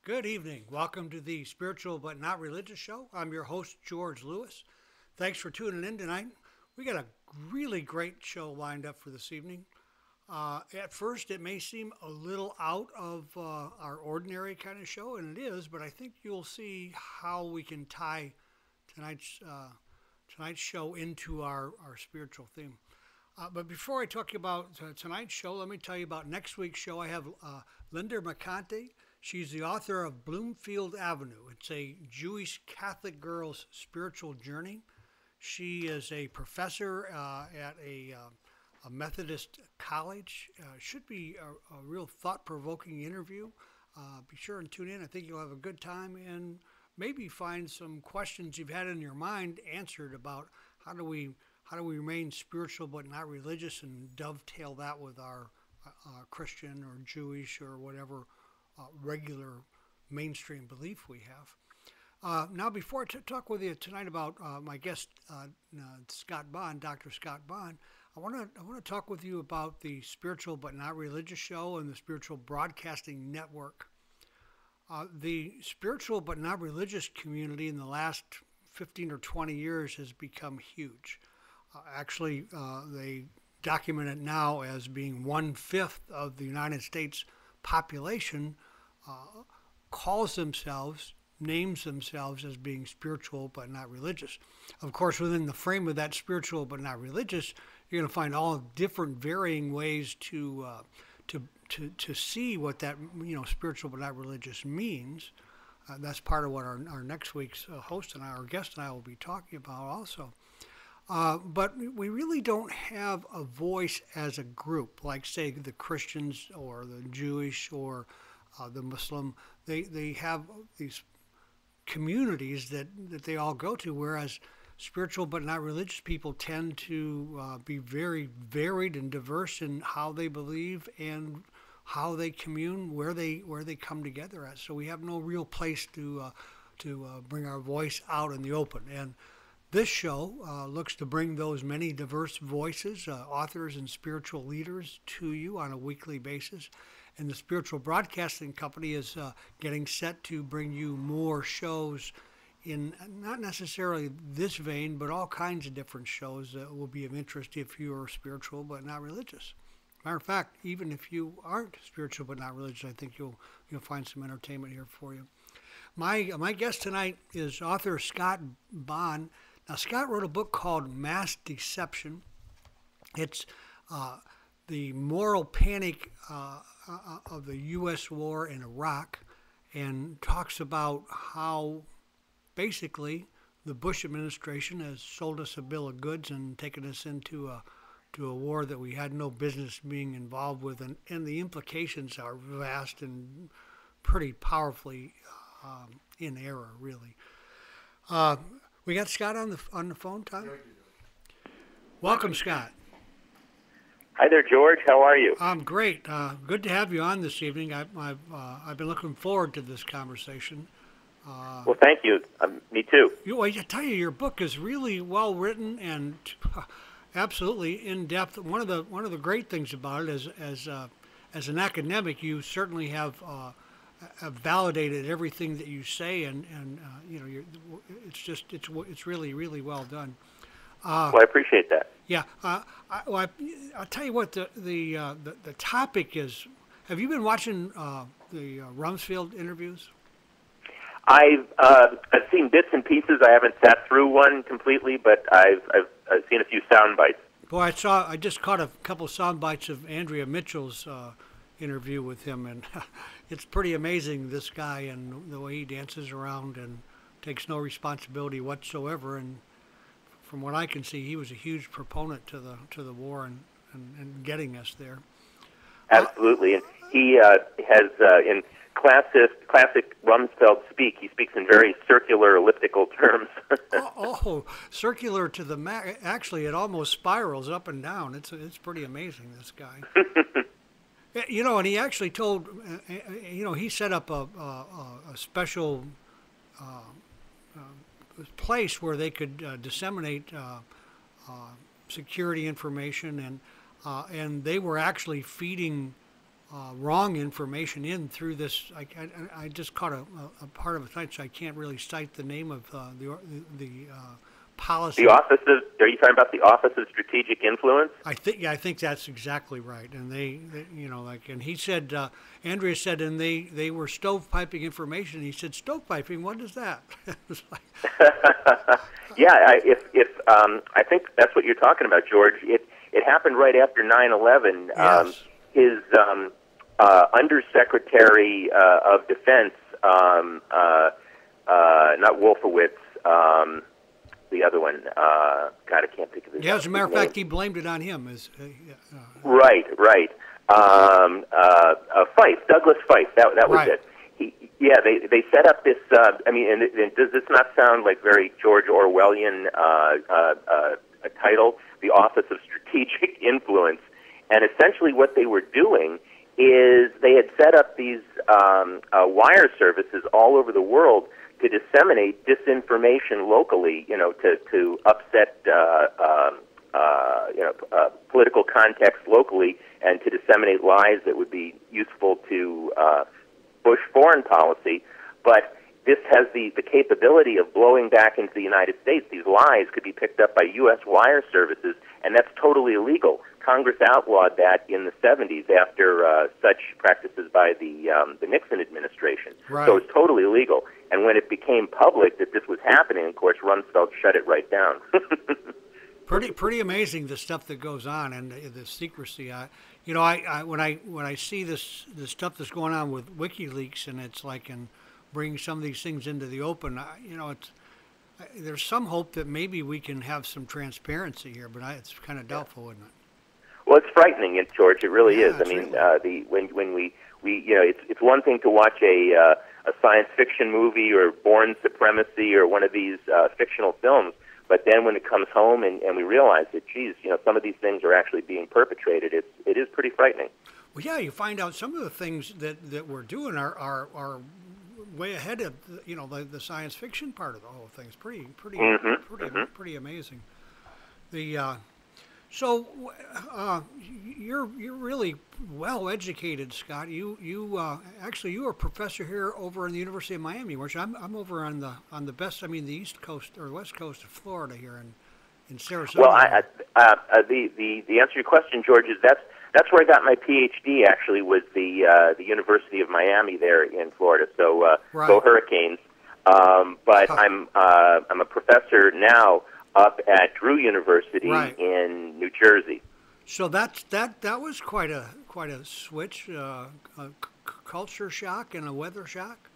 Good evening. Welcome to the Spiritual But Not Religious Show. I'm your host, George Lewis. Thanks for tuning in tonight. We got a really great show lined up for this evening. At first, it may seem a little out of our ordinary kind of show, and it is, but I think you'll see how we can tie tonight's show into our spiritual theme. But before I talk about tonight's show, let me tell you about next week's show. I have Linda McConte. She's the author of Bloomfield Avenue. It's a Jewish Catholic girl's spiritual journey. She is a professor at a Methodist college. Should be a real thought-provoking interview. Be sure and tune in. I think you'll have a good time and maybe find some questions you've had in your mind answered about how do we remain spiritual but not religious, and dovetail that with our Christian or Jewish or whatever regular mainstream belief we have. Now, before I talk with you tonight about my guest, Scott Bonn, Dr. Scott Bonn, I want to talk with you about the Spiritual But Not Religious Show and the Spiritual Broadcasting Network. The spiritual but not religious community in the last 15 or 20 years has become huge. Actually, they document it now as being 1/5 of the United States population names themselves as being spiritual but not religious. Of course, within the frame of that spiritual but not religious, you're going to find all different varying ways to see what that spiritual but not religious means. That's part of what our next week's host and our guest and I will be talking about also. But we really don't have a voice as a group, like, say, the Christians or the Jewish or the Muslim. They have these communities that they all go to, whereas spiritual but not religious people tend to be very varied and diverse in how they believe and how they commune, where they come together at. So we have no real place to bring our voice out in the open. And this show looks to bring those many diverse voices, authors and spiritual leaders to you on a weekly basis. And the Spiritual Broadcasting Company is getting set to bring you more shows in not necessarily this vein, but all kinds of different shows that will be of interest if you are spiritual but not religious. Matter of fact, even if you aren't spiritual but not religious, I think you'll find some entertainment here for you. My guest tonight is author Scott Bonn. Now, Scott wrote a book called Mass Deception. It's the moral panic of the U.S. war in Iraq, and talks about how basically the Bush administration has sold us a bill of goods and taken us into a war that we had no business being involved with, and the implications are vast and pretty powerfully in error, really. We got Scott on the phone, Tom? Welcome, Scott. Hi there, George. How are you? I'm great. Good to have you on this evening. I've been looking forward to this conversation. Well, thank you. Me too. I tell you, your book is really well written and absolutely in depth. One of the great things about it is, as an academic, you certainly have validated everything that you say, and it's really, really well done. Well, I appreciate that. Yeah. I'll tell you what the topic is. Have you been watching the Rumsfeld interviews? I've seen bits and pieces. I haven't sat through one completely, but I've seen a few sound bites. Boy, I just caught a couple sound bites of Andrea Mitchell's interview with him, and it's pretty amazing, this guy and the way he dances around and takes no responsibility whatsoever. And from what I can see, he was a huge proponent to the war and getting us there. Absolutely, and he has in classic Rumsfeld speak. He speaks in very circular, elliptical terms. Circular to the max. Actually, it almost spirals up and down. It's pretty amazing, this guy. And he actually told, he set up a special place where they could disseminate security information, and they were actually feeding wrong information in through this. I just caught a part of it tonight, so I can't really cite the name of the policy. The Office of, are you talking about the Office of Strategic Influence? I think that's exactly right. And and he said, Andrea said, and they were stovepiping information. He said, stovepiping, what is that? Yeah, I think that's what you're talking about, George. It happened right after 9/11. Yes. His Undersecretary of Defense, not Wolfowitz, the other one. God, I can't think of his name. Yeah, as a matter of fact, he blamed it on him. Right. Fife, Douglas Fife. That was right. it. They set up this. And does this not sound like very George Orwellian a title? The Office of Strategic Influence. And essentially, what they were doing is they had set up these wire services all over the world to disseminate disinformation locally, to upset political context locally, and to disseminate lies that would be useful to Bush foreign policy. But this has the capability of blowing back into the United States. These lies could be picked up by U.S. wire services, and that's totally illegal. Congress outlawed that in the 70s after such practices by the Nixon administration. Right. So it's totally illegal. And when it became public that this was happening, of course, Rumsfeld shut it right down. Pretty amazing, the stuff that goes on and the secrecy. When I see the stuff that's going on with WikiLeaks, and it's like and bringing some of these things into the open, there's some hope that maybe we can have some transparency here, but it's kind of doubtful, isn't it? Well, it's frightening, George. It really is. I mean, really. When we it's one thing to watch a science fiction movie or Bourne Supremacy or one of these fictional films, but then when it comes home and we realize that, geez, some of these things are actually being perpetrated, it is pretty frightening. Well, yeah, you find out some of the things that we're doing are way ahead of the science fiction part of the whole thing. It's pretty amazing. So you're really well educated, Scott. You actually you were a professor here over in the University of Miami, which I'm over on the the East Coast or West Coast of Florida here in Sarasota. Well, the answer to your question, George, is that's where I got my Ph.D. Actually, was the University of Miami there in Florida. So right. Go Hurricanes! But I'm a professor now up at Drew University right. in New Jersey. So that was quite a switch, a culture shock and a weather shock.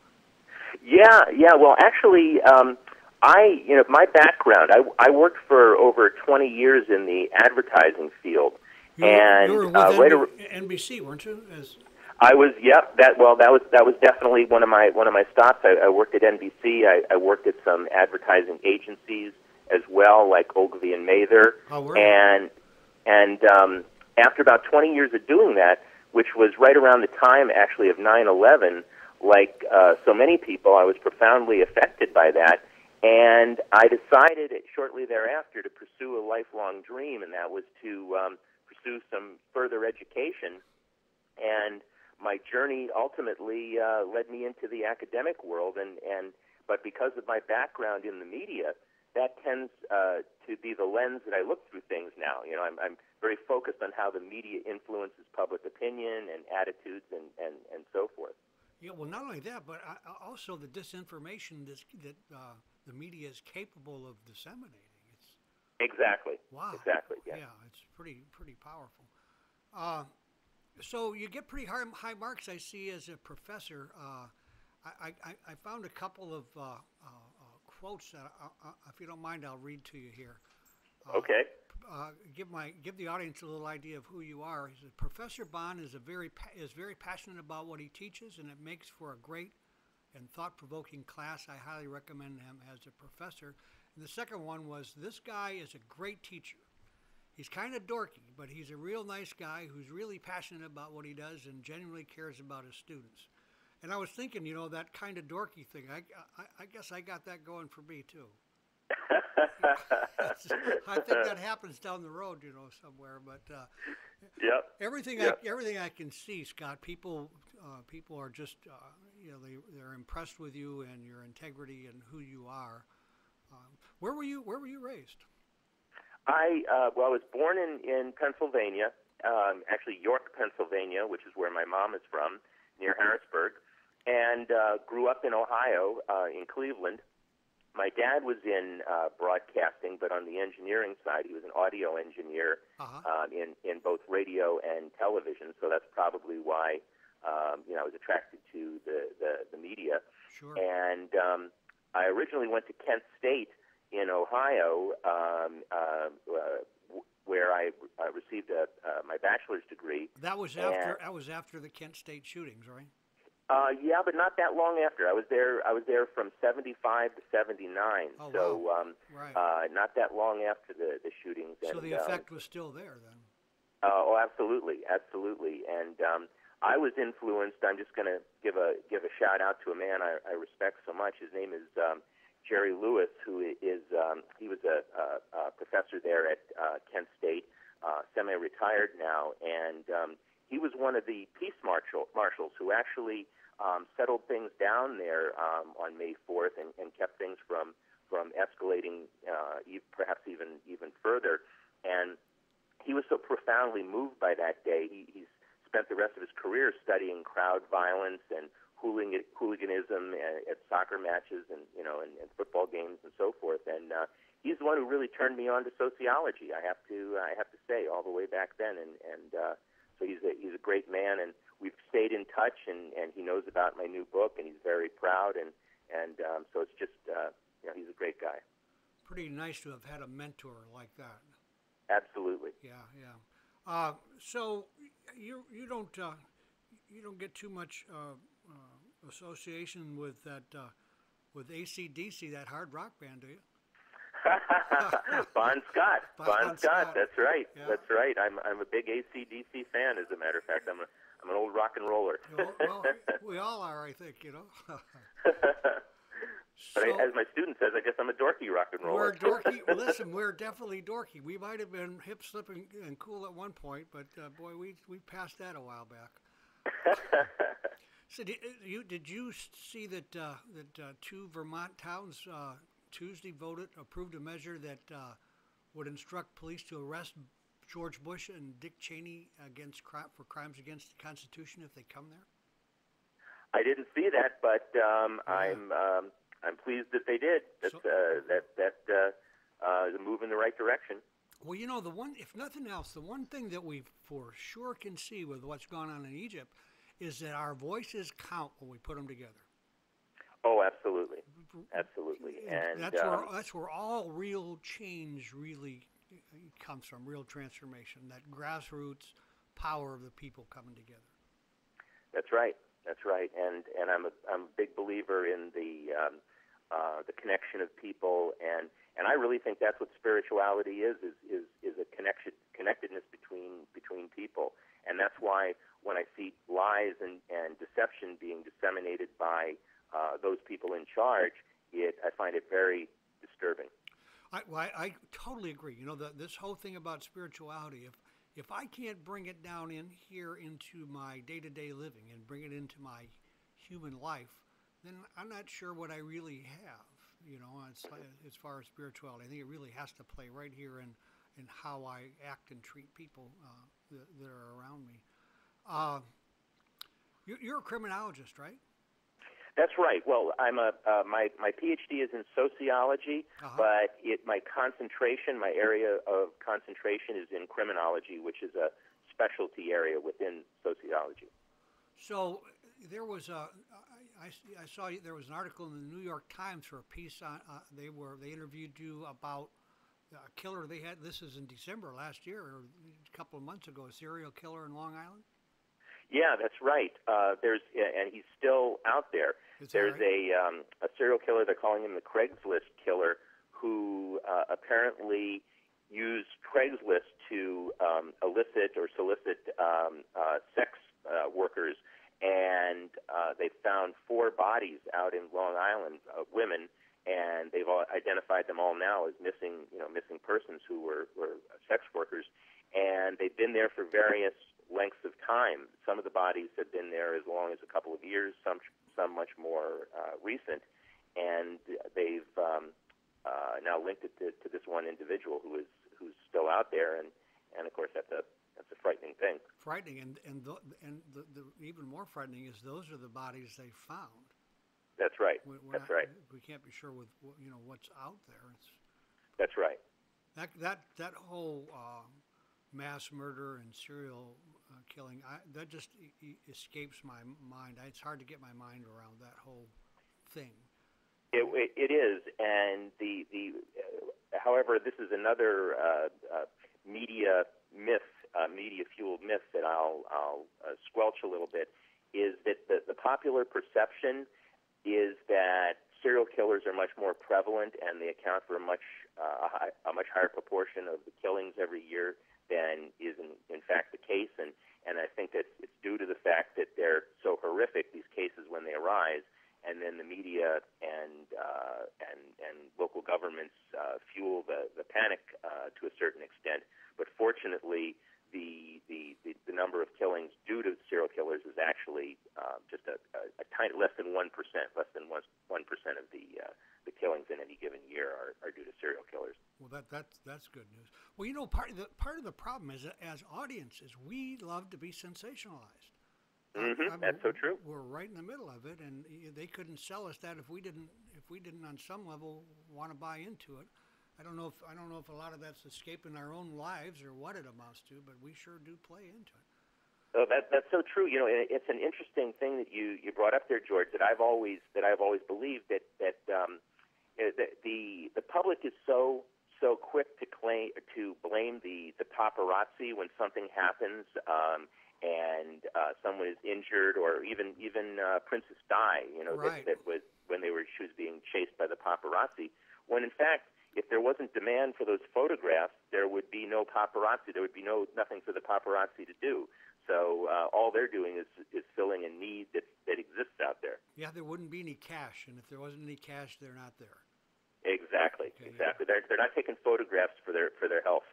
Yeah. Well, actually, my background, I worked for over 20 years in the advertising field. You were with NBC, weren't you? I was. Yep. That was definitely one of my stops. I worked at NBC. I worked at some advertising agencies as well, like Ogilvy and Mather. And after about 20 years of doing that, which was right around the time actually of 9/11, like so many people, I was profoundly affected by that. And I decided shortly thereafter to pursue a lifelong dream, and that was to pursue some further education. And my journey ultimately led me into the academic world, but because of my background in the media, that tends to be the lens that I look through things now. I'm very focused on how the media influences public opinion and attitudes and so forth. Yeah, well, not only that, but also the disinformation that the media is capable of disseminating. Exactly. Wow. Exactly. Yeah. Yeah, it's pretty powerful. So you get pretty high marks, I see, as a professor. I found a couple of quotes that, if you don't mind, I'll read to you here. Okay. Give the audience a little idea of who you are. He said, Professor Bonn is very passionate about what he teaches, and it makes for a great and thought-provoking class. I highly recommend him as a professor. And the second one was, this guy is a great teacher. He's kind of dorky, but he's a real nice guy who's really passionate about what he does and genuinely cares about his students. And I was thinking, that kind of dorky thing, I guess I got that going for me too. I think that happens down the road, somewhere. But Yep. everything Yep. everything I can see, Scott, people are just they're impressed with you and your integrity and who you are. Where were you raised? I was born in Pennsylvania, actually York, Pennsylvania, which is where my mom is from, near Harrisburg, and grew up in Ohio, in Cleveland. My dad was in broadcasting, but on the engineering side, he was an audio engineer in both radio and television. So that's probably why I was attracted to the media. Sure. And I originally went to Kent State in Ohio, where I received my bachelor's degree. That was after the Kent State shootings, right? Yeah, but not that long after. I was there from 75 to 79. Oh, so wow. Right. not that long after the shootings. So the effect was still there then. Oh, absolutely, absolutely. And I was influenced. I'm just going to give a shout out to a man I respect so much. His name is Jerry Lewis, who is he was a professor there at Kent State, semi-retired now, and he was one of the peace marshals who actually settled things down there on May 4th and kept things from escalating perhaps even further. And he was so profoundly moved by that day. He's spent the rest of his career studying crowd violence and hooliganism at soccer matches and football games and so forth. And he's the one who really turned me on to sociology. I have to say, all the way back then. And so he's a great man, and we've stayed in touch. And he knows about my new book, and he's very proud. And so it's just he's a great guy. Pretty nice to have had a mentor like that. Absolutely. Yeah. So you don't get too much association with that with AC/DC, that hard rock band, do you? Bon Scott. That's right. Yeah. That's right. I'm a big AC/DC fan. As a matter of fact, I'm an old rock and roller. Well, we all are, I think. But as my student says, I guess I'm a dorky rock and roller. We're dorky. Listen, we're definitely dorky. We might have been hip, slipping, and cool at one point, but boy, we passed that a while back. So did you see that two Vermont towns Tuesday approved a measure that would instruct police to arrest George Bush and Dick Cheney for crimes against the Constitution if they come there? I didn't see that, but I'm pleased that they did. That's a move in the right direction. Well, if nothing else, the one thing that we for sure can see with what's gone on in Egypt is that our voices count when we put them together. Oh, absolutely, absolutely, and that's where all real change really comes from, real transformation, that grassroots power of the people coming together. That's right, and I'm a big believer in the connection of people, and I really think that's what spirituality is a connectedness between people, and that's why when I see lies and deception being disseminated by those people in charge, I find it very disturbing. I totally agree. This whole thing about spirituality, if I can't bring it down in here into my day-to-day living and bring it into my human life, then I'm not sure what I really have. As far as spirituality, I think it really has to play right here in how I act and treat people that are around me. You're a criminologist, right? That's right. Well, I'm my Ph.D. is in sociology, but my area of concentration is in criminology, which is a specialty area within sociology. So there was I saw there was an article in the New York Times for a piece on they interviewed you about a killer they had. This is in December last year, or a couple of months ago, a serial killer in Long Island. Yeah, that's right. And he's still out there. There's a serial killer. They're calling him the Craigslist killer, who apparently used Craigslist to elicit or solicit sex workers, and they found 4 bodies out in Long Island, women, and they've all identified them all now as missing persons who were sex workers, and they've been there for various lengths of time. Some of the bodies have been there as long as a couple of years, some much more recent, and they've now linked it to this one individual who's still out there, and of course that's a frightening thing. Frightening, and the even more frightening is those are the bodies they found. That's right. That's right. We can't be sure with what's out there. That's right. That whole mass murder and serial killing, that just escapes my mind. It's hard to get my mind around that whole thing. It is, and however, this is another media myth, media-fueled myth that I'll squelch a little bit. Is that the popular perception is that serial killers are much more prevalent and they account for a much higher proportion of the killings every year than is in fact the case, and I think that it's due to the fact that they're so horrific, these cases, when they arise, and then the media and local governments fuel the panic to a certain extent. But fortunately, the number of killings due to serial killers is actually just a tiny, less than 1%, less than 1% of the killings in any given year are due to serial killers. Well, that's good news. Well, part of the problem is that as audiences, we love to be sensationalized. Mm-hmm. That's so true. We're right in the middle of it, and they couldn't sell us that if we didn't on some level want to buy into it. I don't know if a lot of that's escaping our own lives or what it amounts to, but we sure do play into it. Oh, that's so true. It's an interesting thing that you brought up there, George. That I've always believed that the public is so quick to blame the paparazzi when something happens, and someone is injured, or even Princess Di. Right. that was when she was being chased by the paparazzi. When in fact, if there wasn't demand for those photographs, there would be no paparazzi. There would be nothing for the paparazzi to do. So all they're doing is filling a need that exists out there. Yeah, there wouldn't be any cash, and if there wasn't any cash, they're not there. Exactly. Okay, exactly. Yeah. They're not taking photographs for their health.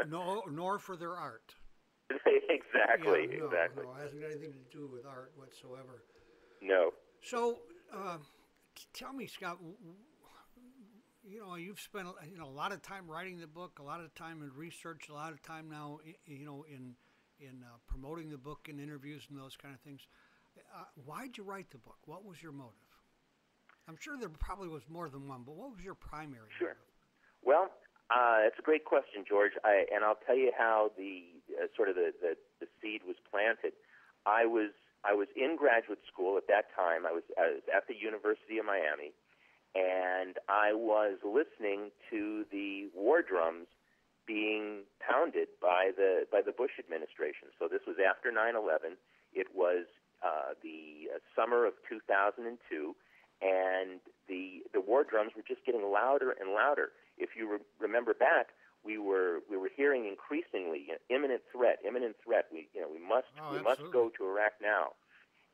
nor for their art. Exactly. Yeah, exactly. No, it hasn't got anything to do with art whatsoever. No. So, tell me, Scott. You've spent a lot of time writing the book, a lot of time in research, a lot of time now, in promoting the book and interviews and those kind of things. Why'd you write the book? What was your motive? I'm sure there probably was more than one, but what was your primary motive? Well, it's a great question, George, and I'll tell you how the seed was planted. I was in graduate school at that time. I was at the University of Miami, and I was listening to the war drums being pounded by the Bush administration. So this was after 9/11. It was the summer of 2002, and the war drums were just getting louder and louder. If you remember back, we were hearing increasingly imminent threat. We must go to Iraq now.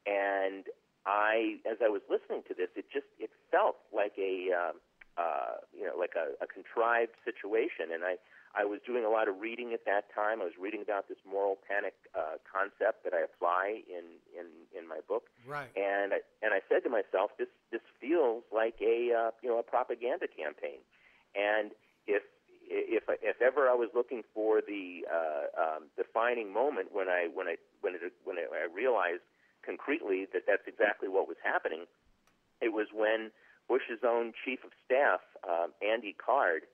And as I was listening to this, it felt like a contrived situation. And I was doing a lot of reading at that time. I was reading about this moral panic concept that I apply in my book. Right. And I said to myself, this feels like a propaganda campaign. And if ever I was looking for the defining moment when I realized concretely that that's exactly what was happening, it was when Bush's own chief of staff, Andy Card,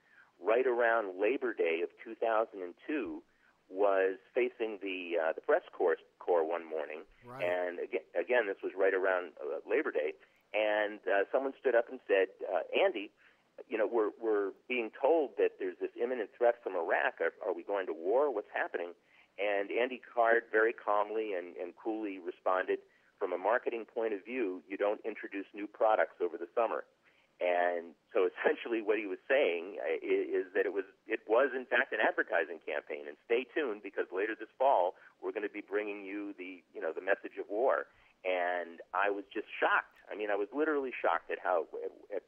right around Labor Day of 2002, was facing the press corps one morning. Right. And again, this was right around Labor Day, and someone stood up and said, Andy, we're being told that there's this imminent threat from Iraq. Are we going to war? What's happening? And Andy Card very calmly and coolly responded, from a marketing point of view, you don't introduce new products over the summer. And so essentially what he was saying is that it was in fact an advertising campaign. And stay tuned, because later this fall we're going to be bringing you the message of war. And I was just shocked. I mean, I was literally shocked at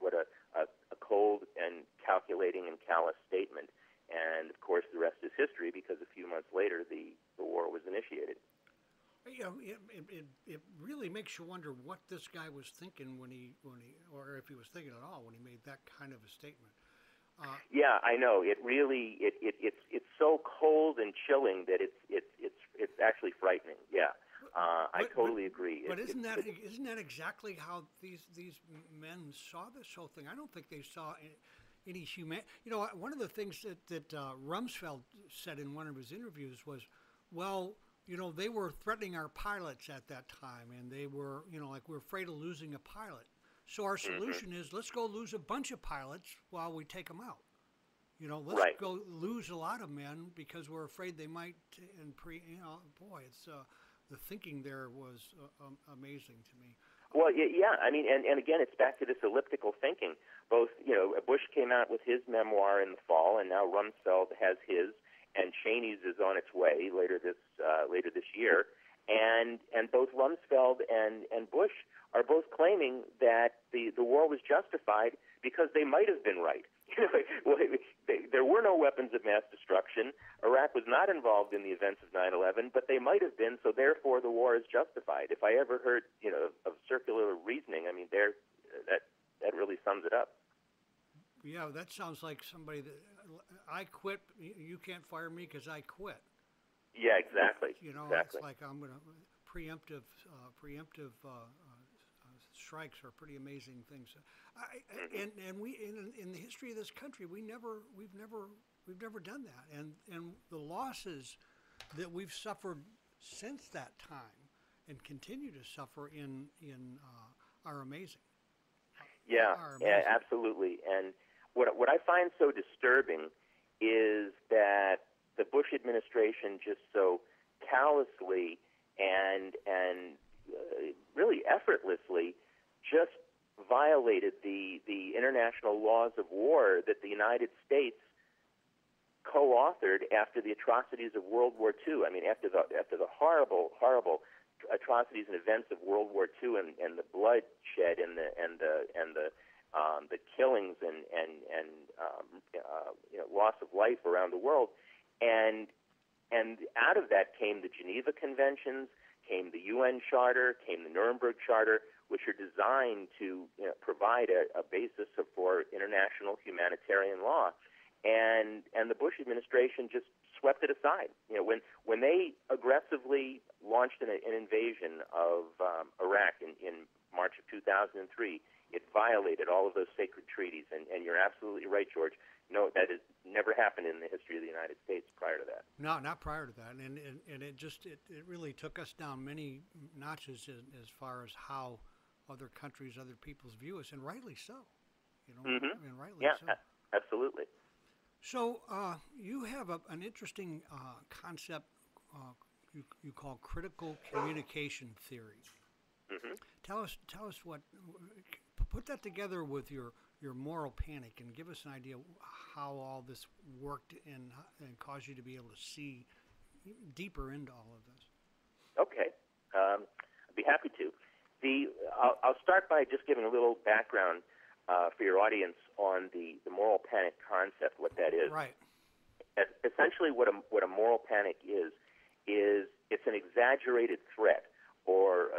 what a cold and calculating and callous statement. And of course, the rest is history, because a few months later, the war was initiated. You know, it really makes you wonder what this guy was thinking when he, or if he was thinking at all when he made that kind of a statement. Yeah, I know. It really it's so cold and chilling that it's actually frightening. Yeah, I totally agree. But isn't that exactly how these men saw this whole thing? I don't think they saw any human. You know, one of the things that Rumsfeld said in one of his interviews was, well, you know, they were threatening our pilots at that time, and they were, you know, like, we're afraid of losing a pilot. So our solution is, let's go lose a bunch of pilots while we take them out. You know, let's go lose a lot of men because we're afraid they might. You know, boy, it's the thinking there was amazing to me. Well, yeah. I mean, and again, it's back to this elliptical thinking. Both, you know, Bush came out with his memoir in the fall, and now Rumsfeld has his, and Cheney's is on its way later this year. And both Rumsfeld and Bush are both claiming that the war was justified because they might have been right. You know, there were no weapons of mass destruction. Iraq was not involved in the events of 9/11, but they might have been. So therefore, the war is justified. If I ever heard, you know, of circular reasoning, I mean, that really sums it up. Yeah, that sounds like somebody that I quit. You can't fire me because I quit. Yeah, exactly. You know, exactly. It's like I'm going to preemptive strikes are pretty amazing things. And we in the history of this country, we've never done that. And the losses that we've suffered since that time and continue to suffer are amazing. Yeah, absolutely. And what I find so disturbing is that the Bush administration just so callously and really effortlessly just violated the international laws of war that the United States co-authored after the atrocities of World War II. I mean, after the horrible atrocities and events of World War II and the bloodshed and the killings and you know, loss of life around the world, and out of that came the Geneva Conventions, came the UN Charter, came the Nuremberg Charter, which are designed to, you know, provide a basis for international humanitarian law, and the Bush administration just swept it aside. You know, when they aggressively launched an invasion of Iraq in March of 2003, it violated all of those sacred treaties. And you're absolutely right, George. No, that has never happened in the history of the United States prior to that. No, not prior to that. And it really took us down many notches as far as how other countries, other peoples view us, and rightly so. You know, I mean, rightly so. Yeah, absolutely. So you have an interesting concept you call critical communication theory. Tell us what. Put that together with your moral panic and give us an idea how all this worked and caused you to be able to see deeper into all of this. Okay, I'd be happy to. I'll start by just giving a little background for your audience on the moral panic concept, what that is. Right. Essentially, what a moral panic is it's an exaggerated threat, or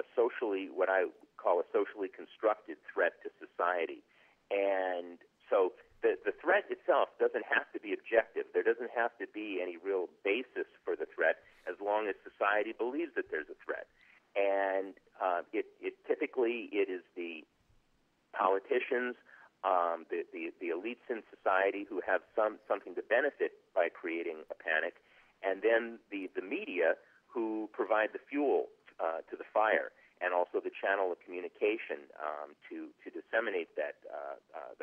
what I call a socially constructed threat to society. And so the threat itself doesn't have to be objective. There doesn't have to be any real basis for the threat as long as society believes that there's a threat. And it typically is the politicians, the elites in society who have something to benefit by creating a panic, and then the media who provide the fuel to the fire, and also the channel of communication to disseminate the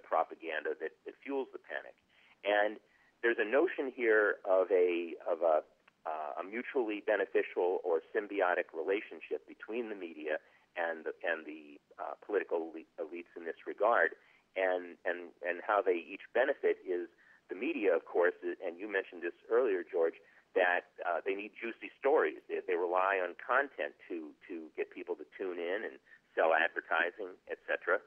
propaganda that fuels the panic. And there's a notion here of a mutually beneficial or symbiotic relationship between the media and the political elites in this regard, and how they each benefit is the media, of course, and you mentioned this earlier, George, that they need juicy stories. They rely on content to get people to tune in and sell advertising, etc.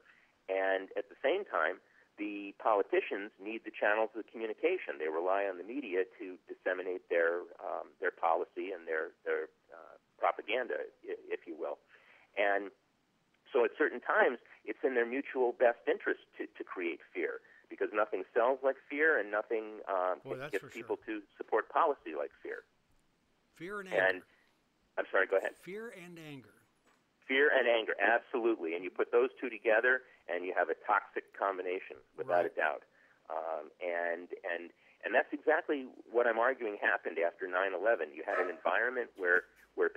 And at the same time, the politicians need the channels of communication. They rely on the media to disseminate their policy and their propaganda, if you will. And so at certain times, it's in their mutual best interest to create fear, because nothing sells like fear, and nothing gets people to support policy like fear. Fear and anger. And I'm sorry, go ahead. Fear and anger. Fear and anger, absolutely. And you put those two together, and you have a toxic combination, without a doubt. And that's exactly what I'm arguing happened after 9/11. You had an environment where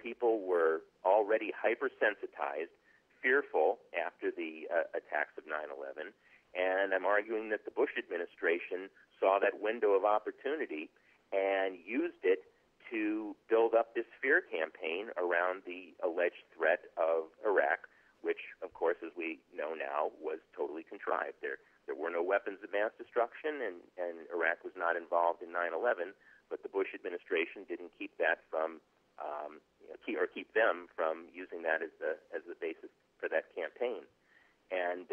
people were already hypersensitized, fearful after the attacks of 9/11, and I'm arguing that the Bush administration saw that window of opportunity and used it to build up this fear campaign around the alleged threat of Iraq, which, of course, as we know now, was totally contrived. There were no weapons of mass destruction, and Iraq was not involved in 9/11, but the Bush administration didn't keep that from, keep them from using that as the basis for that campaign. And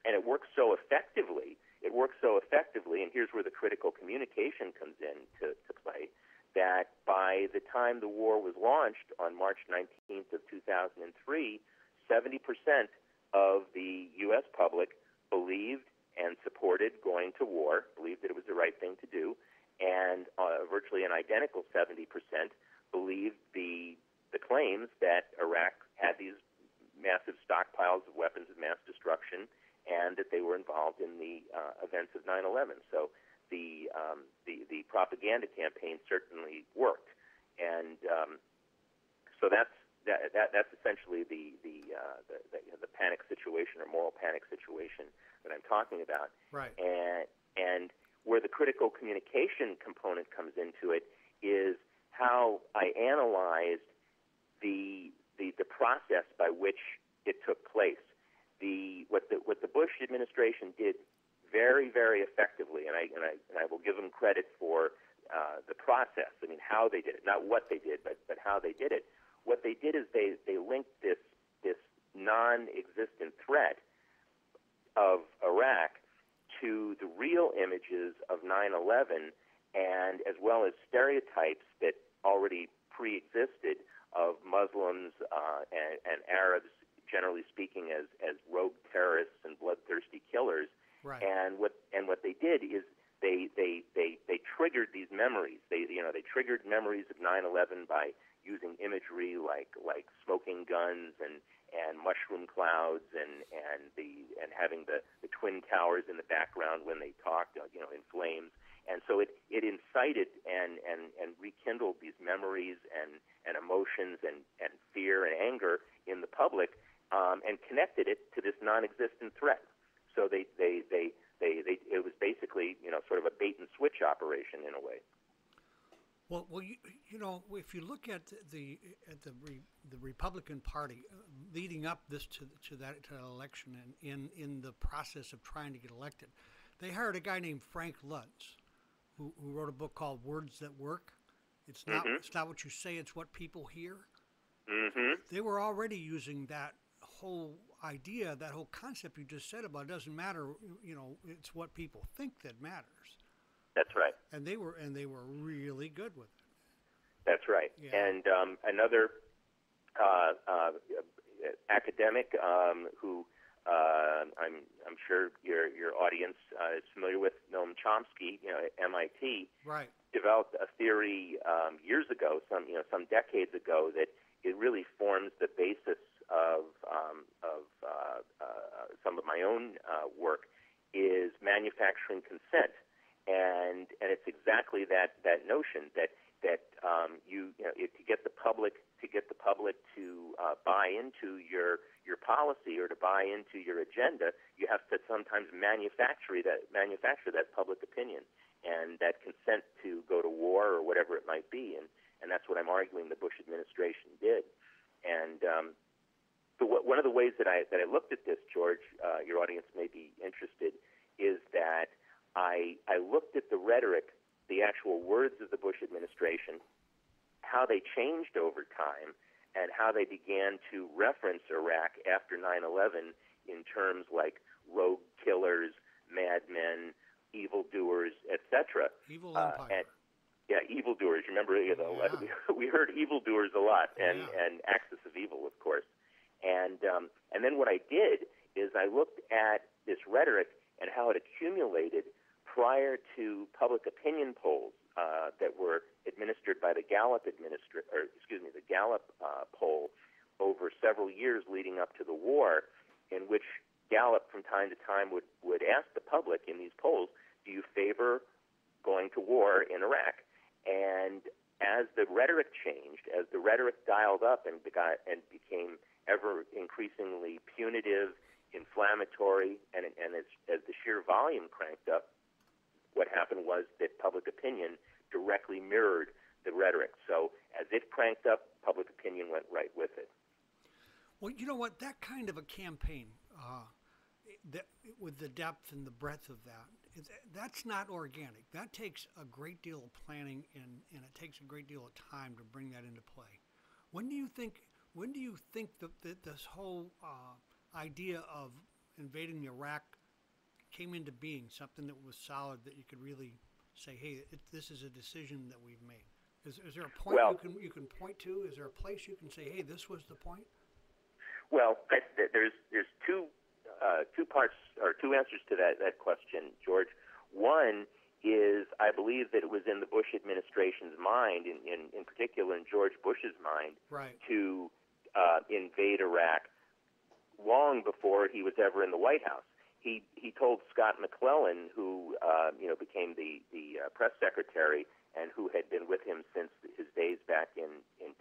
it works so effectively. And here's where the critical communication comes in to play, that by the time the war was launched on March 19th of 2003, 70% of the U.S. public believed and supported going to war, believed that it was the right thing to do, and virtually an identical 70% believed the claims that Iraq had these massive stockpiles of weapons of mass destruction and that they were involved in the events of 9/11. So the propaganda campaign certainly worked, and so that's essentially the panic situation or moral panic situation that I'm talking about. Right. And where the critical communication component comes into it is how I analyzed the process by which it took place. What the Bush administration did very, very effectively, and I will give them credit for the process. I mean, how they did it, not what they did, but how they did it. What they did is they linked this non-existent threat of Iraq to the real images of 9/11, and as well as stereotypes that already pre-existed of Muslims and Arabs, generally speaking, as rogue terrorists and bloodthirsty killers. Right. And what they did is they triggered these memories. They triggered memories of 9/11 by using imagery like smoking guns and mushroom clouds and having the twin towers in the background when they talked, in flames. And so it incited and rekindled these memories and emotions and fear and anger in the public, and connected it to this non-existent threat. So it was basically sort of a bait and switch operation in a way. Well, if you look at the Republican Party leading up to that election and in the process of trying to get elected, they hired a guy named Frank Luntz, who wrote a book called Words That Work. It's not what you say, it's what people hear. Mm-hmm. They were already using that whole idea, that whole concept you just said about it doesn't matter, it's what people think that matters. That's right. And they were really good with it. That's right. Yeah. And another academic who I'm sure your audience is familiar with, Noam Chomsky, at MIT, right, developed a theory years ago, some decades ago, that it really forms the basis of some of my own work, is manufacturing consent. And it's exactly that notion that to get the public to buy into your policy or to buy into your agenda, you have to sometimes manufacture that public opinion and that consent to go to war or whatever it might be, and that's what I'm arguing the Bush administration did. And so one of the ways that I looked at this, George, your audience may be interested, is that I looked at the rhetoric, the actual words of the Bush administration, how they changed over time, and how they began to reference Iraq after 9/11 in terms like rogue killers, madmen, evildoers, etc. Evil empire. And, yeah, evildoers. Remember, Yeah. we heard evildoers a lot, and Yeah. and axis of evil, of course. And then what I did is I looked at this rhetoric and how it accumulated prior to public opinion polls that were administered by the Gallup poll over several years leading up to the war, in which Gallup from time to time would ask the public in these polls, do you favor going to war in Iraq? And as the rhetoric changed, as the rhetoric dialed up and became ever increasingly punitive, inflammatory, and as the sheer volume cranked up, what happened was that public opinion directly mirrored the rhetoric. So as it cranked up, public opinion went right with it. Well, you know what? That kind of a campaign, with the depth and the breadth of that, that's not organic. That takes a great deal of planning, and it takes a great deal of time to bring that into play. When do you think that this whole idea of invading Iraq came into being, something that was solid, that you could really say, hey, this is a decision that we've made? Is there a point you can point to? Is there a place you can say, hey, this was the point? Well, there's two parts or two answers to that question, George. One is I believe that it was in the Bush administration's mind, in particular in George Bush's mind, right, to invade Iraq long before he was ever in the White House. He told Scott McClellan, who became the press secretary and who had been with him since his days back in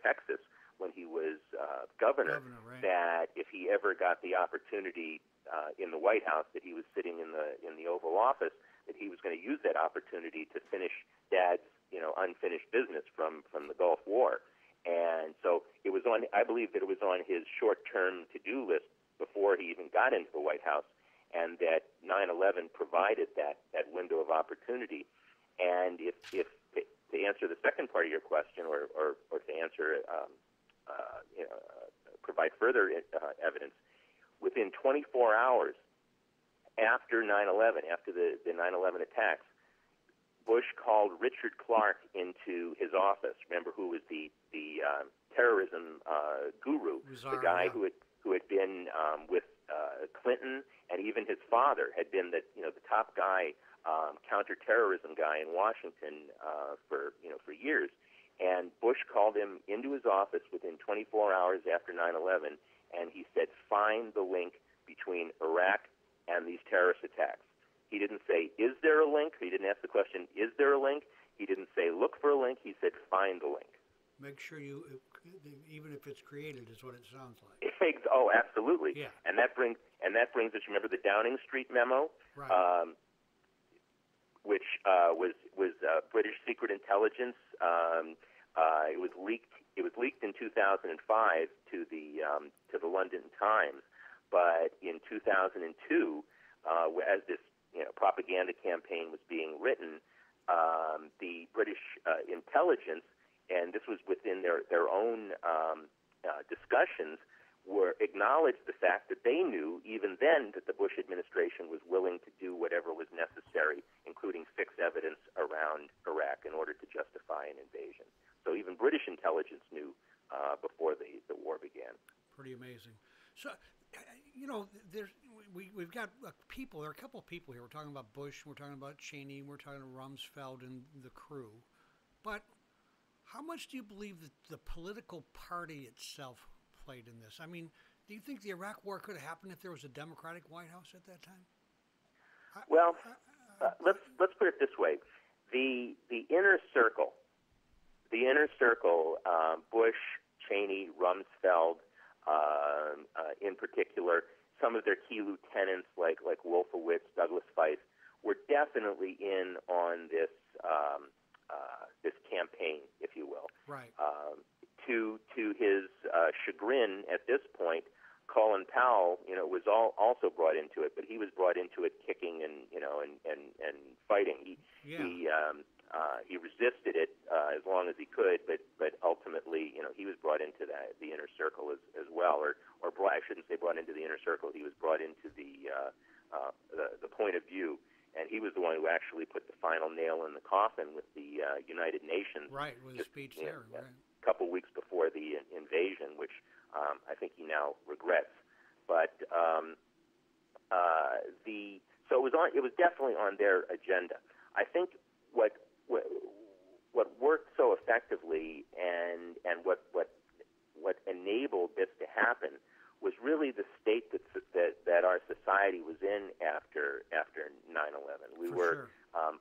Texas when he was governor, right, that if he ever got the opportunity in the White House, that he was sitting in the Oval Office, that he was going to use that opportunity to finish Dad's unfinished business from the Gulf War. And so it was on. I believe that it was on his short-term to-do list before he even got into the White House, and that 9/11 provided that window of opportunity. And if to answer the second part of your question, or to answer provide further evidence, within 24 hours after 9/11, after the 9/11 attacks, Bush called Richard Clark into his office. Remember, who was the terrorism guru, the guy who had been with Clinton, and even his father had been the top guy, counterterrorism guy in Washington for years. And Bush called him into his office within 24 hours after 9/11, and he said, find the link between Iraq and these terrorist attacks. He didn't say, is there a link? He didn't ask the question, is there a link? He didn't say, look for a link. He said, find the link. Make sure even if it's created, is what it sounds like. Oh, absolutely. Yeah. And that brings us. Remember the Downing Street memo, right, which was British secret intelligence. It was leaked. It was leaked in 2005 to the London Times, but in 2002, as this propaganda campaign was being written, the British intelligence, and this was within their own discussions, acknowledged the fact that they knew even then that the Bush administration was willing to do whatever was necessary, including fix evidence around Iraq in order to justify an invasion. So even British intelligence knew before the war began. Pretty amazing. So, we've got people. There are a couple of people here. We're talking about Bush. We're talking about Cheney. We're talking about Rumsfeld and the crew. But how much do you believe that the political party itself played in this? I mean, do you think the Iraq War could have happened if there was a Democratic White House at that time? Well, let's put it this way: the inner circle, Bush, Cheney, Rumsfeld, in particular, some of their key lieutenants like Wolfowitz, Douglas Feist, were definitely in on this this campaign, if you will. Right. To his chagrin, at this point, Colin Powell, was also brought into it, but he was brought into it kicking and fighting. He resisted it as long as he could, but ultimately, he was brought into the inner circle as well, or I shouldn't say brought into the inner circle. He was brought into the the point of view. And he was the one who actually put the final nail in the coffin with the United Nations. Right, with his speech there. Right. A couple weeks before the invasion, which I think he now regrets. But so it was definitely on their agenda. I think what worked so effectively and what enabled this to happen was really the state that our society was in after 9/11. We were a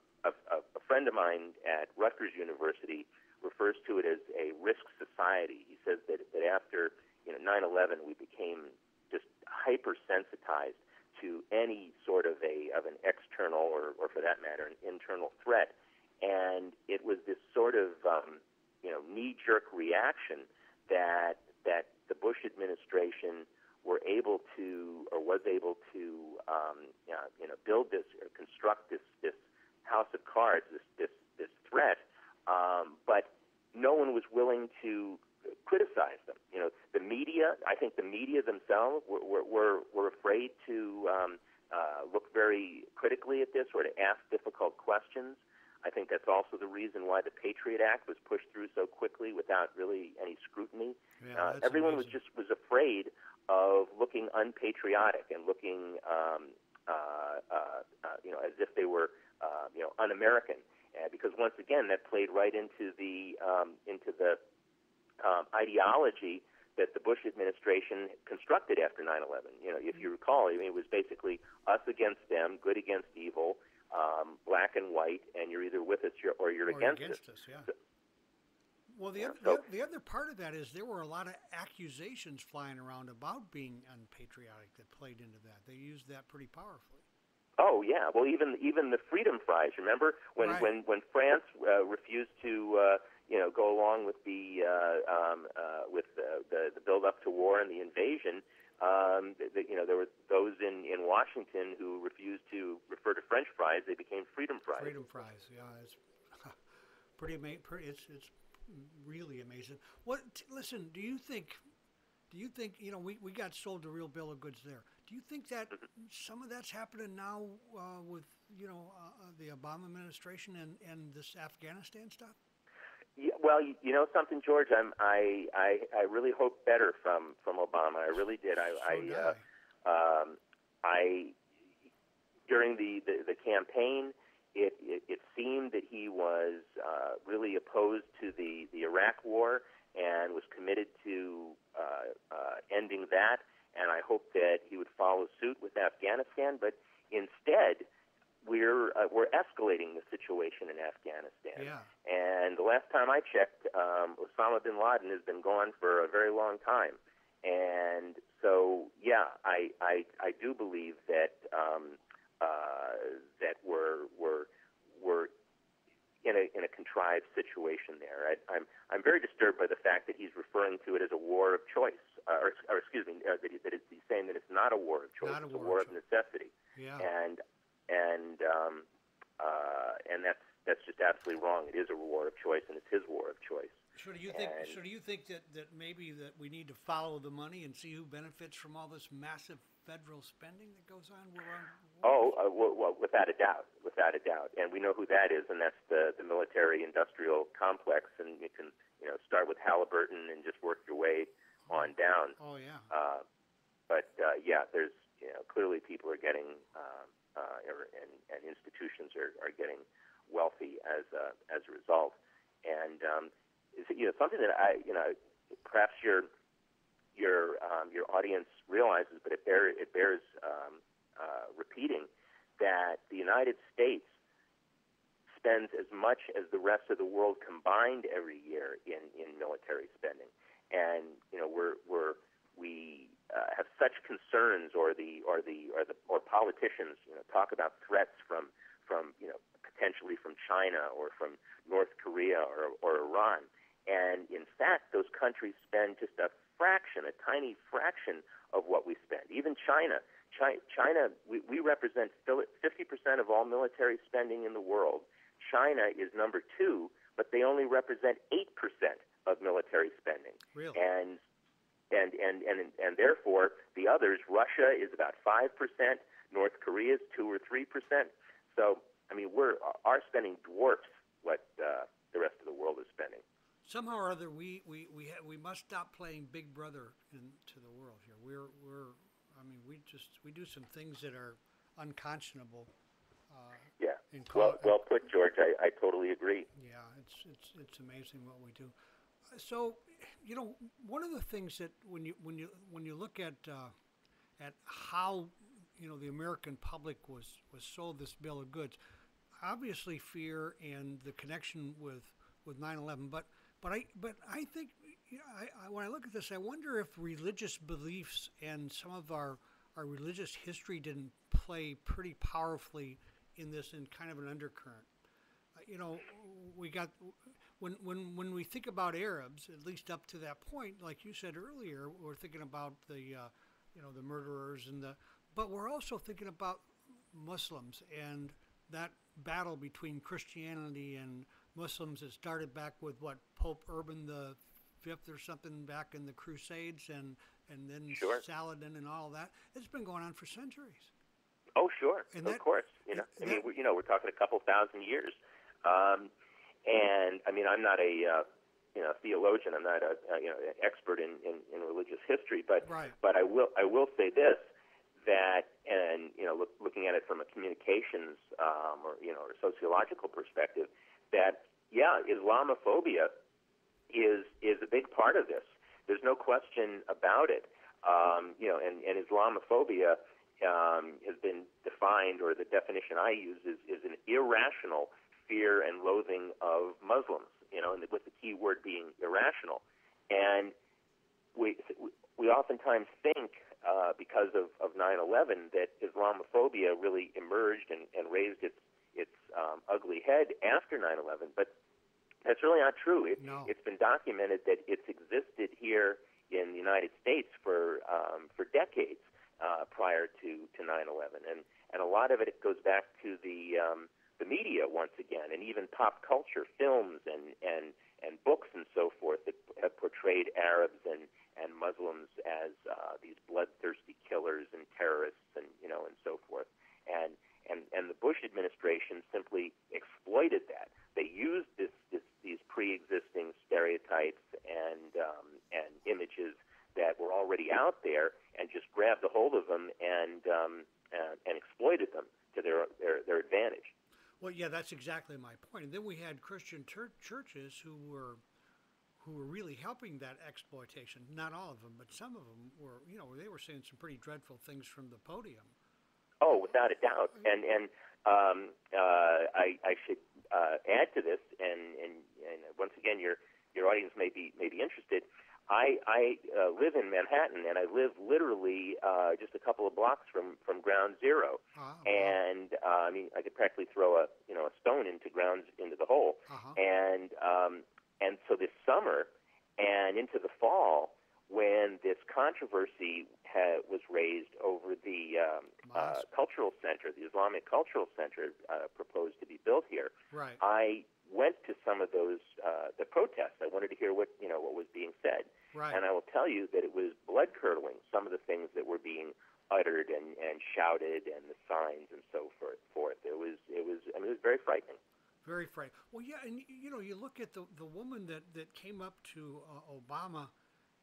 friend of mine at Rutgers University refers to it as a risk society. He says that after 9/11 we became just hypersensitized to any sort of an external or for that matter an internal threat, and it was this sort of knee-jerk reaction that the Bush administration was able to build this or construct this house of cards, this threat, but no one was willing to criticize them. The media, I think the media themselves were afraid to look very critically at this or to ask difficult questions. I think that's also the reason why the Patriot Act was pushed through so quickly without really any scrutiny. Yeah, everyone was afraid of looking unpatriotic and looking as if they were un-American, because once again that played right into the ideology that the Bush administration constructed after 9/11. If you recall, it was basically us against them, good against evil, black and white, and you're either with us or you're against us. Yeah. Well, the other part of that is there were a lot of accusations flying around about being unpatriotic that played into that. They used that pretty powerfully. Oh yeah, well even the Freedom Prize. Remember when France refused to go along with the build up to war and the invasion. There were those in Washington who refused to refer to French fries. They became Freedom Fries. Freedom Fries, yeah, it's pretty amazing. It's really amazing. Listen, do you think we got sold a real bill of goods there? Do you think that some of that's happening now with the Obama administration and this Afghanistan stuff? Yeah, well, something, George. I really hope better from Obama. I really did. I during the campaign, it seemed that he was really opposed to the Iraq War and was committed to ending that. And I hope that he would follow suit with Afghanistan. But instead, we're escalating the situation in Afghanistan. Yeah. And the last time I checked, Osama bin Laden has been gone for a very long time. And so, yeah, I do believe that that we're in a contrived situation there. I'm very disturbed by the fact that he's referring to it as a war of choice, or excuse me, that he's saying that it's not a war of choice, it's a war of necessity. Yeah. And that's just absolutely wrong. It is a war of choice, and it's his war of choice. So do you think that maybe that we need to follow the money and see who benefits from all this massive federal spending that goes on? Well, without a doubt, and we know who that is, and that's the military-industrial complex, and you can start with Halliburton and just work your way on down. Oh yeah. Yeah, there's clearly people are getting and institutions are getting wealthy as a result, and something that perhaps your audience realizes, but it bears repeating, that the United States spends as much as the rest of the world combined every year in military spending, and we have such concerns, or politicians talk about threats from potentially from China or from North Korea or Iran, and in fact those countries spend just a tiny fraction of what we spend. Even China, we represent 50% of all military spending in the world. China is number 2, but they only represent 8% of military spending. Really? And and therefore the others, Russia is about 5%, North Korea is 2 or 3%. So I mean, our spending dwarfs what the rest of the world is spending. Somehow or other, we must stop playing Big Brother into the world here. I mean, we do some things that are unconscionable. Yeah. Well put, George. I totally agree. Yeah, it's amazing what we do. So, you know, one of the things that when you look at how, you know, the American public was sold this bill of goods, obviously fear and the connection with 9/11, but I think, you know, when I look at this, I wonder if religious beliefs and some of our religious history didn't play pretty powerfully in this, in kind of an undercurrent. You know, we got when we think about Arabs, at least up to that point, like you said earlier, we're thinking about the you know, the murderers but we're also thinking about Muslims and that battle between Christianity and Muslims that started back with what, Pope Urban the Fifth or something back in the Crusades, and then Sure. Saladin and all that. It's been going on for centuries. Oh, sure, And of course. You know, I mean, we're talking a couple thousand years, and I mean, I'm not a theologian. I'm not an expert in religious history, but right. but I will say this, that, and you know, looking at it from a communications or sociological perspective, that Islamophobia is a big part of this. There's no question about it. You know, and Islamophobia has been defined, or the definition I use is an irrational fear and loathing of Muslims. You know, and with the key word being irrational. And we oftentimes think, because of 9/11, that Islamophobia really emerged and raised its ugly head after 9/11, but that's really not true. No. It's been documented that it's existed here in the United States for decades prior to 9/11, and a lot of it goes back to the media once again, and even pop culture, films and books and so forth that have portrayed Arabs and Muslims as these bloodthirsty killers and terrorists, and so forth. And the Bush administration simply exploited that. They used these pre-existing stereotypes and images that were already out there, and just grabbed a hold of them and exploited them to their advantage. Well, yeah, that's exactly my point. And then we had Christian churches who were really helping that exploitation. Not all of them, but some of them were. You know, they were saying some pretty dreadful things from the podium. Oh, without a doubt. And I should add to this, and once again, your audience may be interested. I live in Manhattan, and I live literally just a couple of blocks from Ground Zero. Wow. And I mean, I could practically throw a stone into the hole. Uh-huh. And so this summer and into the fall, when this controversy was raised over the cultural center, the Islamic Cultural Center proposed to be built here, right. I went to some of those the protests. I wanted to hear what was being said, right. And I will tell you that it was blood curdling. Some of the things that were being uttered and shouted, and the signs and so forth. It was very frightening. Very frightening. Well, yeah, and you look at the woman that came up to Obama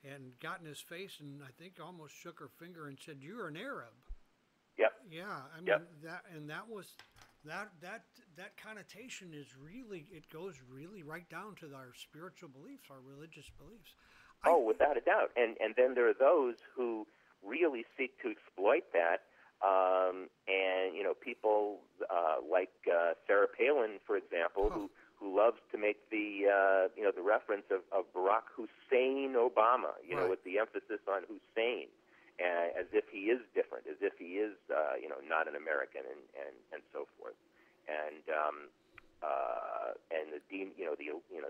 and got in his face, and I think almost shook her finger and said, "You're an Arab." Yep. Yeah, I mean, yep. that connotation is really, it goes really right down to our spiritual beliefs, our religious beliefs. Without a doubt. And then there are those who really seek to exploit that, and people like Sarah Palin, for example, who loves to make the reference of Barack Hussein Obama, right. with the emphasis on Hussein, as if he is different, as if he is not an American, and so forth, and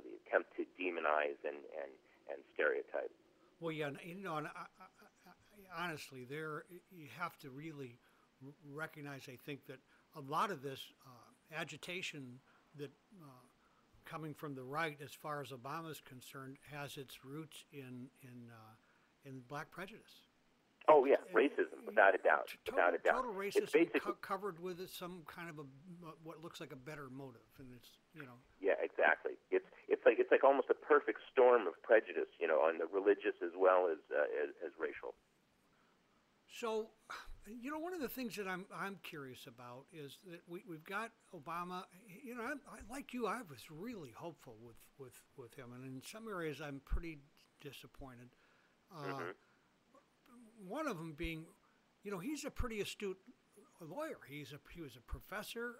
the attempt to demonize and stereotype. Well, yeah, and I, honestly, you have to really recognize, I think, that a lot of this agitation that coming from the right, as far as Obama is concerned, has its roots in in black prejudice. Oh yeah, racism, without a doubt, without a doubt. Total racism covered with some kind of what looks like a better motive, and it's Yeah, exactly. It's like almost a perfect storm of prejudice, on the religious as well as racial. So, one of the things that I'm curious about is that we've got Obama. I like you. I was really hopeful with him, and in some areas I'm pretty disappointed. Mm-hmm. One of them being, he's a pretty astute lawyer. He was a professor.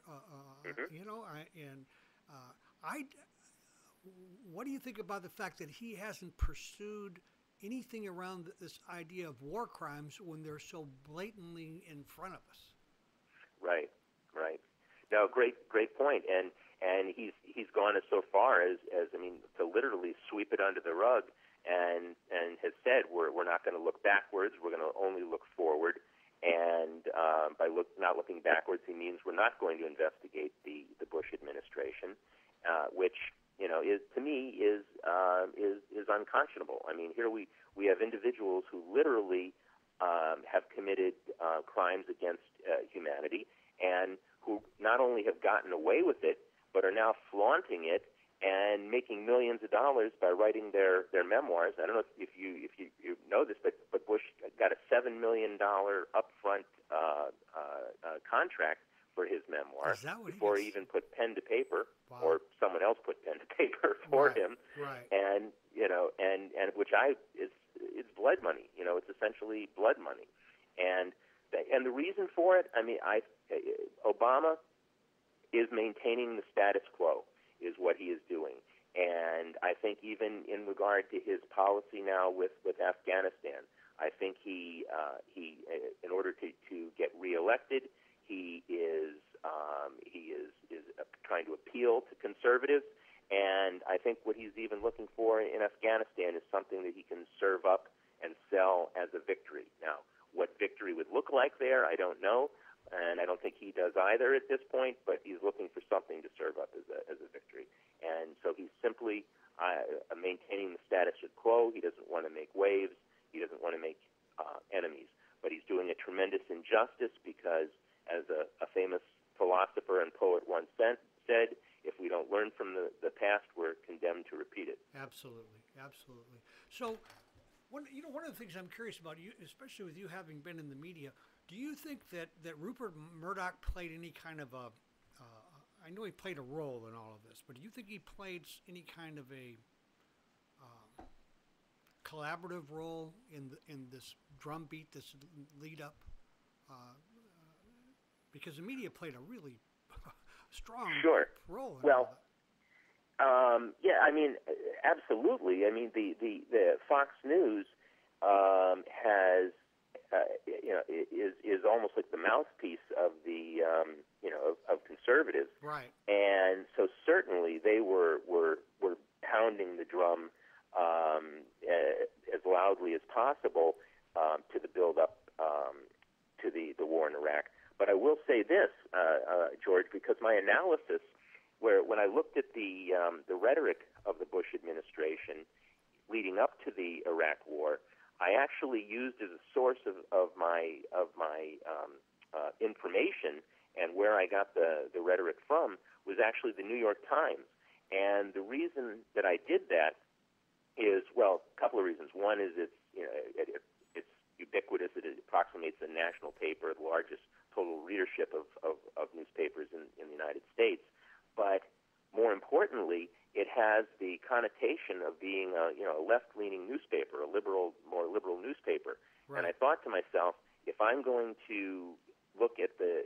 Mm-hmm. What do you think about the fact that he hasn't pursued anything around this idea of war crimes when they're so blatantly in front of us? Right. No, great point. And he's gone so far as to literally sweep it under the rug, and has said we're not going to look backwards. We're going to only look forward. And by not looking backwards, he means we're not going to investigate the Bush administration, which is to me is unconscionable. I mean, here we have individuals who literally have committed crimes against humanity, and who not only have gotten away with it, but are now flaunting it and making millions of dollars by writing their memoirs. I don't know if you know this, but Bush got a $7 million upfront contract for his memoir before he even put pen to paper. Wow. Or someone else put pen to paper for him. Right. And which it's blood money. It's essentially blood money. And the reason for it, Obama is maintaining the status quo, is what he is doing. And I think even in regard to his policy now with Afghanistan, I think he in order to get reelected, he is trying to appeal to conservatives, and I think what he's even looking for in Afghanistan is something that he can serve up and sell as a victory. Now, what victory would look like there, I don't know, and I don't think he does either at this point, but he's looking for something to serve up as a victory. And so he's simply maintaining the status quo. He doesn't want to make waves. He doesn't want to make enemies. But he's doing a tremendous injustice because, as a famous philosopher and poet once said, if we don't learn from the past, we're condemned to repeat it. Absolutely. So, one of the things I'm curious about, you, especially with you having been in the media, do you think that Rupert Murdoch played any kind of a, I know he played a role in all of this, but do you think he played any kind of a collaborative role in this drumbeat, this lead up? Because the media played a really strong role in all that. Absolutely. I mean, the Fox News has is almost like the mouthpiece of the of conservatives, right? And so certainly they were pounding the drum as loudly as possible to the build up to the war in Iraq. But I will say this, George, because my analysis, when I looked at the rhetoric of the Bush administration leading up to the Iraq War, I actually used as a source of my information, and where I got the rhetoric from was actually the New York Times. And the reason that I did that is, well, a couple of reasons. One is it's ubiquitous. It approximates a national paper, the largest total readership of newspapers in the United States. But more importantly, it has the connotation of being a left-leaning newspaper, more liberal newspaper. Right. And I thought to myself, if I'm going to look at the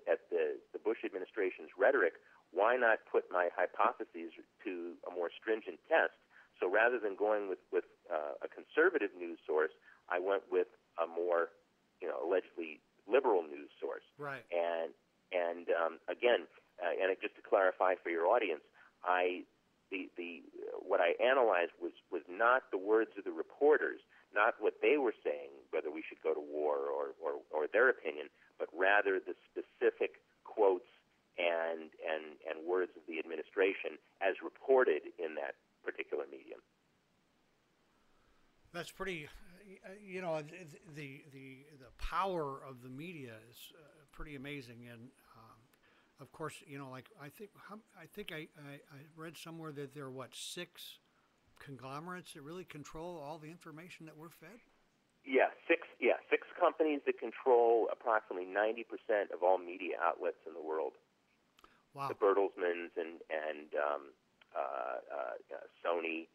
Bush administration's rhetoric, why not put my hypotheses to a more stringent test? So rather than going with a conservative news source, I went with a more allegedly liberal news source. Right. And again, just to clarify for your audience, what I analyzed was not the words of the reporters, not what they were saying, whether we should go to war or their opinion, but rather the specific quotes and words of the administration as reported in that particular medium. That's pretty, you know, the power of the media is pretty amazing, and of course, you know, like I read somewhere that there are what, six conglomerates that really control all the information that we're fed. Six companies that control approximately 90% of all media outlets in the world. Wow. The Bertelsmanns and Sony,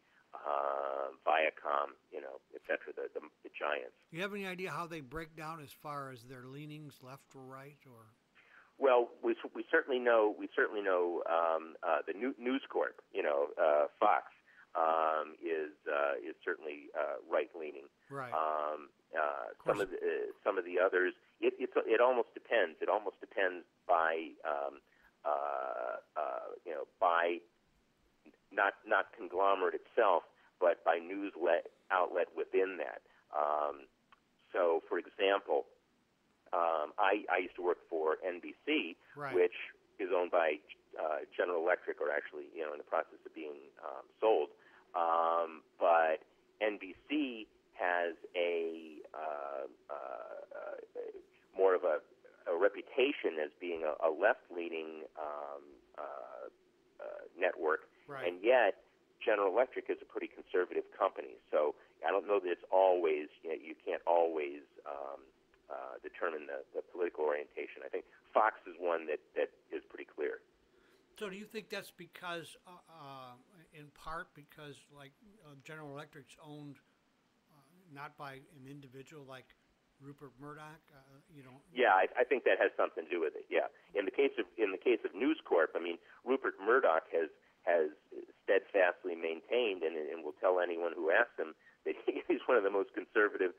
Viacom, you know, et cetera, the giants. Do you have any idea how they break down as far as their leanings, left or right, or? Well, we certainly know the News Corp, you know, Fox, is certainly right leaning. Right. Some of the others, it almost depends. It almost depends by you know, by not conglomerate itself, but by news outlet within that. So, for example, I used to work for NBC, right, which is owned by General Electric, or actually, you know, in the process of being sold. But NBC has a more of a reputation as being a left-leaning network, right, and yet General Electric is a pretty conservative company. So I don't know that it's always, you know, you can't always determine the political orientation. I think Fox is one that is pretty clear. So do you think that's because, in part because, like, General Electric's owned not by an individual like Rupert Murdoch, you know? Yeah, I think that has something to do with it. Yeah, in the case of News Corp, I mean, Rupert Murdoch has steadfastly maintained, and will tell anyone who asks him that he's one of the most conservative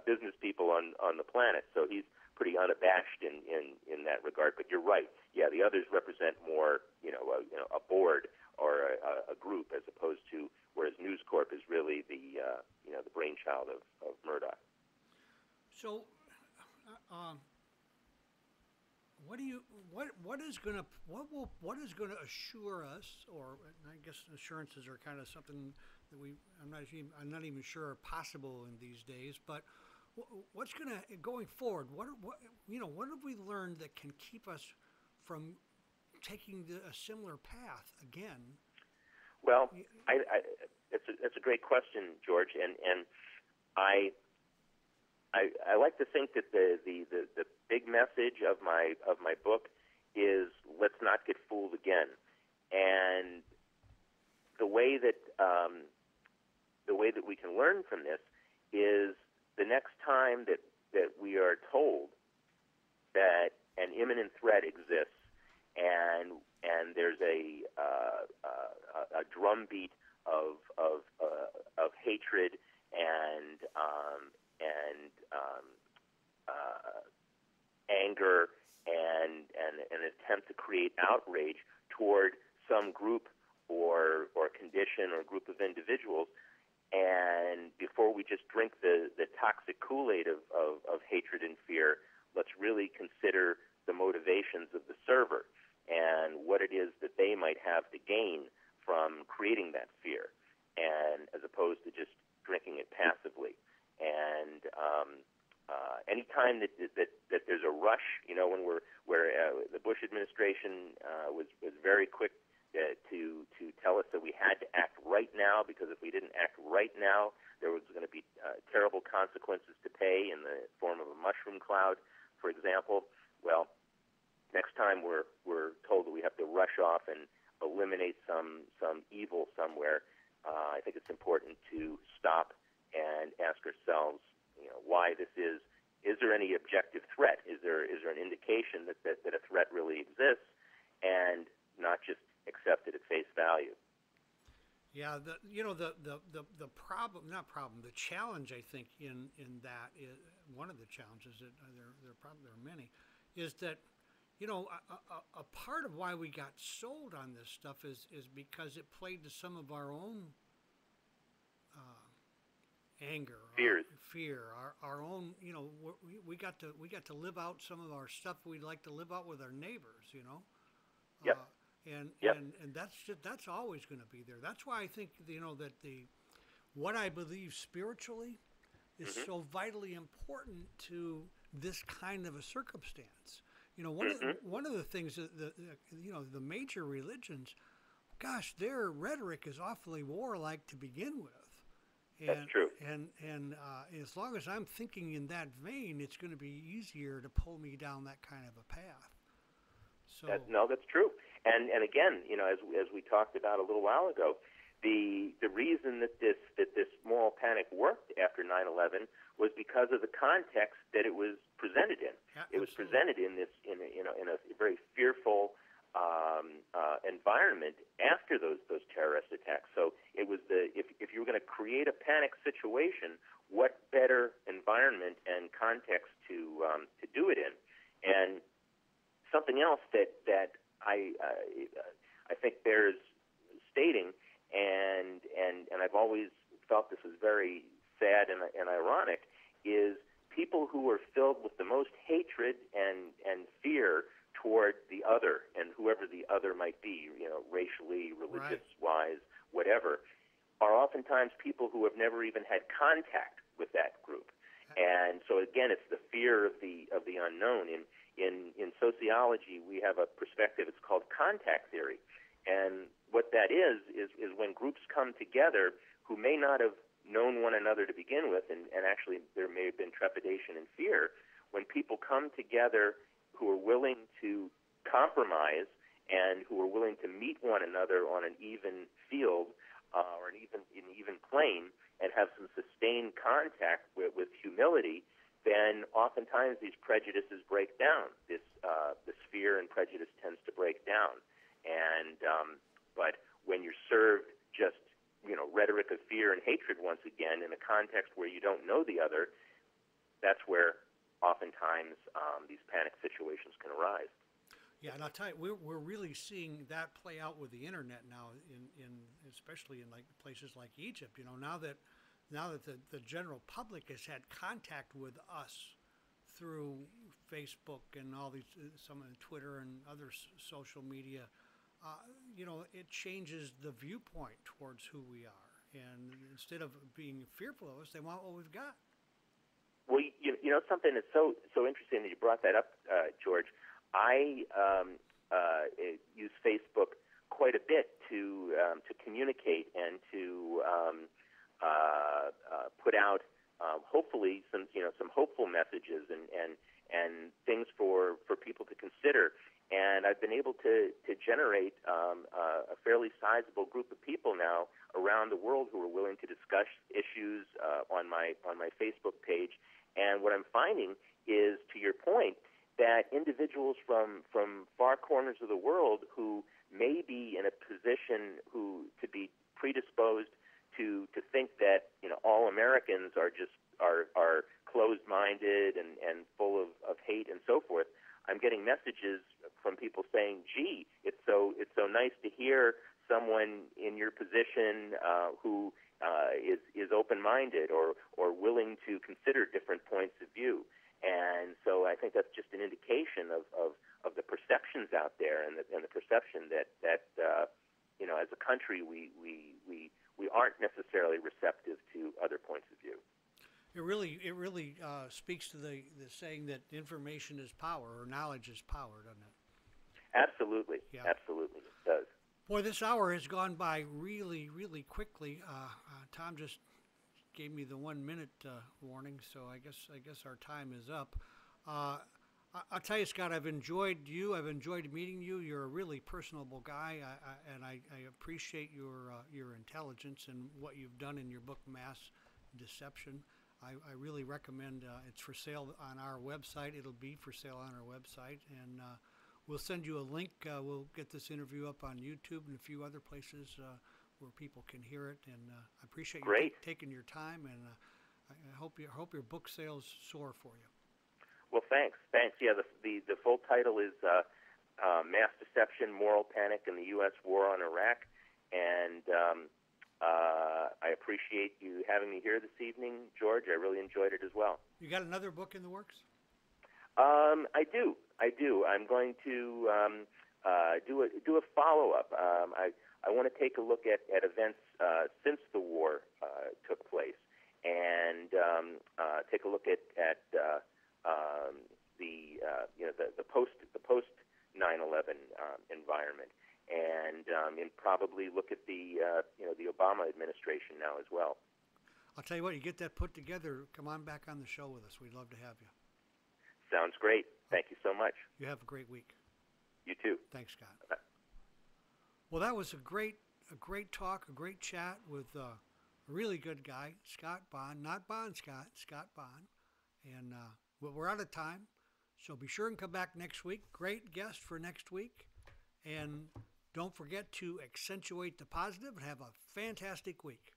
business people on the planet. So he's pretty unabashed in that regard. But you're right. Yeah, the others represent more, you know, a board or a group, as opposed to, whereas News Corp is really the you know, the brainchild of Murdoch. So, what is going to assure us, or I guess assurances are kind of something that I'm not even sure are possible in these days, but what's going to, going forward, what have we learned that can keep us from taking a similar path again? Well, it's a great question, George, and I like to think that the big message of my book is, let's not get fooled again. And the way that we can learn from this is, the next time that we are told that an imminent threat exists, and there's a drumbeat of hatred and anger and an attempt to create outrage toward some group or condition or group of individuals, and before we just drink the toxic Kool-Aid of hatred and fear, let's really consider the motivations of the server and what it is that they might have to gain from creating that fear, and as opposed to just drinking it passively. And any time that there's a rush, you know, where the Bush administration was very quick to tell us that we had to act right now, because if we didn't act right now, there was going to be terrible consequences to pay in the form of a mushroom cloud, for example. Well, next time we're told that we have to rush off and eliminate some evil somewhere, I think it's important to stop and ask ourselves, you know, why this is. Is there any objective threat? Is there an indication that a threat really exists, and not just accept it at face value? Yeah, the challenge, I think, in that is, one of the challenges, that there are many, is that, you know, a part of why we got sold on this stuff is because it played to some of our own anger, fear, our own, you know, we got to live out some of our stuff we'd like to live out with our neighbors, you know. Yep. And that's always going to be there. That's why I think, you know, that what I believe spiritually is so vitally important to this kind of a circumstance. One of the things that the major religions, gosh, their rhetoric is awfully warlike to begin with. That's true. And as long as I'm thinking in that vein, it's going to be easier to pull me down that kind of a path. So that's true. And again, as we talked about a little while ago, the reason that this moral panic worked after 9/11 was because of the context that it was presented in. Yeah, it was presented in a very fearful environment after those terrorist attacks. So it was if you were going to create a panic situation, what better environment and context to do it in? And something else that I think bears stating, and I've always felt this was very sad and ironic, is people who are filled with the most hatred and fear toward the other, and whoever the other might be, racially, religious-wise, whatever, are oftentimes people who have never even had contact with that group. And so again, it's the fear of the unknown. In sociology, we have a perspective. It's called contact theory, and what that is when groups come together who may not have known one another to begin with, and actually there may have been trepidation and fear. When people come together who are willing to compromise and who are willing to meet one another on an even field or an even plane, and have some sustained contact with humility, then oftentimes these prejudices break down. This fear and prejudice tends to break down. And but when you're served just rhetoric of fear and hatred once again in a context where you don't know the other, that's where oftentimes these panic situations can arise. Yeah, and I'll tell you, we're really seeing that play out with the internet now, in especially in like places like Egypt. Now that the general public has had contact with us through Facebook and all these, some of Twitter and other social media, it changes the viewpoint towards who we are. And instead of being fearful of us, they want what we've got. Well, something that's so interesting that you brought that up, George. I use Facebook quite a bit to communicate and to put out hopefully some hopeful messages and things for people to consider. And I've been able to generate a fairly sizable group of people now around the world who are willing to discuss issues on my Facebook page. And what I'm finding is, to your point, that individuals from far corners of the world who may be in a position to be predisposed to think that all Americans are closed-minded and full of hate and so forth. I'm getting messages from people saying, "Gee, it's so nice to hear someone in your position who is open-minded or willing to consider different points of view." And so I think that's just an indication of the perceptions out there, and the perception that as a country we aren't necessarily receptive to other points of view. It really speaks to the saying that information is power, or knowledge is power, doesn't it? Absolutely. Yeah. Absolutely, it does. Boy, this hour has gone by really, really quickly. Tom just gave me the 1 minute warning, so I guess our time is up. I'll tell you, Scott, I've enjoyed you. I've enjoyed meeting you. You're a really personable guy, and I appreciate your intelligence and what you've done in your book, Mass Deception. I really recommend. It's for sale on our website. It'll be for sale on our website, and we'll send you a link. We'll get this interview up on YouTube and a few other places where people can hear it. And I appreciate you taking your time, and I hope your book sales soar for you. Well, thanks. Yeah, the full title is Mass Deception, Moral Panic in the U.S. War on Iraq, and I appreciate you having me here this evening, George. I really enjoyed it as well. You got another book in the works? I do. I'm going to do a follow-up. I want to take a look at events since the war took place, and take a look at the post 9/11 environment, and probably look at the Obama administration now as well. I'll tell you what, you get that put together, come on back on the show with us. We'd love to have you. Sounds great. Thank you so much. You have a great week. You too. Thanks, Scott. Bye. Well, that was a great talk, a great chat with a really good guy, Scott Bonn, not Bon Scott, Scott Bonn. And we're out of time, so be sure and come back next week. Great guest for next week. And don't forget to accentuate the positive and have a fantastic week.